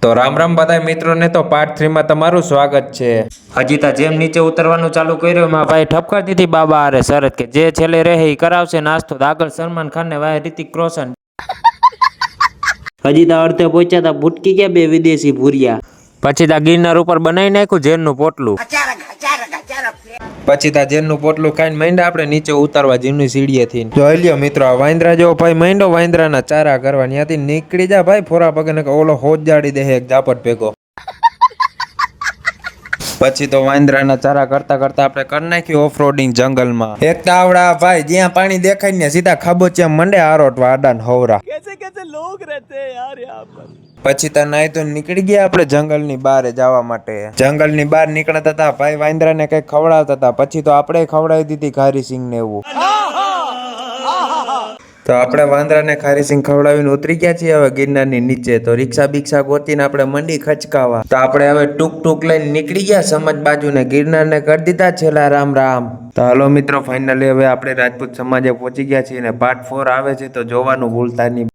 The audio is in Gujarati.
તો રામ રામ બધા મિત્રોને તો પાર્ટ 3 માં તમારું સ્વાગત છે। અજીતા જેમ નીચે ઉતરવાનું ચાલુ કર્યું માં ભાઈ ઠપકાર દીધી બાબા અરે શરત કે જે છેલ્લે રહે એ કરાવશે નાસ્તો। તો આગળ સલમાન ખાન ને વાય રિતિક રોશન। અજીતા અર્ધે પહોંચ્યા તા ભૂટકી ગયા બે વિદેશી ભૂરિયા। પછી તા ગિરનાર ઉપર બનાવી નાખ્યું જેલનું પોટલું। પછી તા જેલનું પોટલું ખાઈને માંડ્યા આપણે નીચે ઉતારવા જીમની સીડીએથી। જોઈ લ્યો મિત્રો આ વાંદરા જેવો ભાઈ માંડ્યો વાંદરાના ચારા કરવા ત્યાંથી નીકળી જા ભાઈ ફોરા પગે ઓલો હોજ જાડી દે એક ઝાપટ ભેગો। પછી તો વાંદરાના ચારા કરતા કરતા આપણે કરી નાખ્યું ઓફરોડિંગ જંગલમાં। એક તાવડા ભાઈ જ્યાં પાણી દેખાય ને સીધા ખાબોચિયા મંડે આરોટવા આડાન હોવરા। कैसे कैसे लोग रहते हैं यार यहाँ पर। પછી તો નાઈ તો નીકળી ગયા આપણે જંગલની બહાર જવા માટે। જંગલની બહાર નીકળતા હતા ભાઈ વાંદરાને કઈ ખવડાવતા હતા। પછી તો આપણે ખવડાવી દીધી ખારી સિંગ ને એવું। તો આપણે વાંદરાને ખારી સિંગ ખવડાવીને ઉતરી ગયા છીએ હવે ગિરનારની નીચે। તો રિક્ષા બિક્ષા ગોતીને આપણે મંડી ખચકાવા। તો આપણે હવે ટૂંક ટૂંક લઈને નીકળી ગયા સમજ બાજુ ને ગિરનારને કરી દીધા છેલ્લા રામ રામ। તો હાલો મિત્રો ફાઇનલી હવે આપણે રાજપૂત સમાજે પહોંચી ગયા છીએ ને પાર્ટ 4 આવે છે તો જોવાનું ભૂલતા નહીં।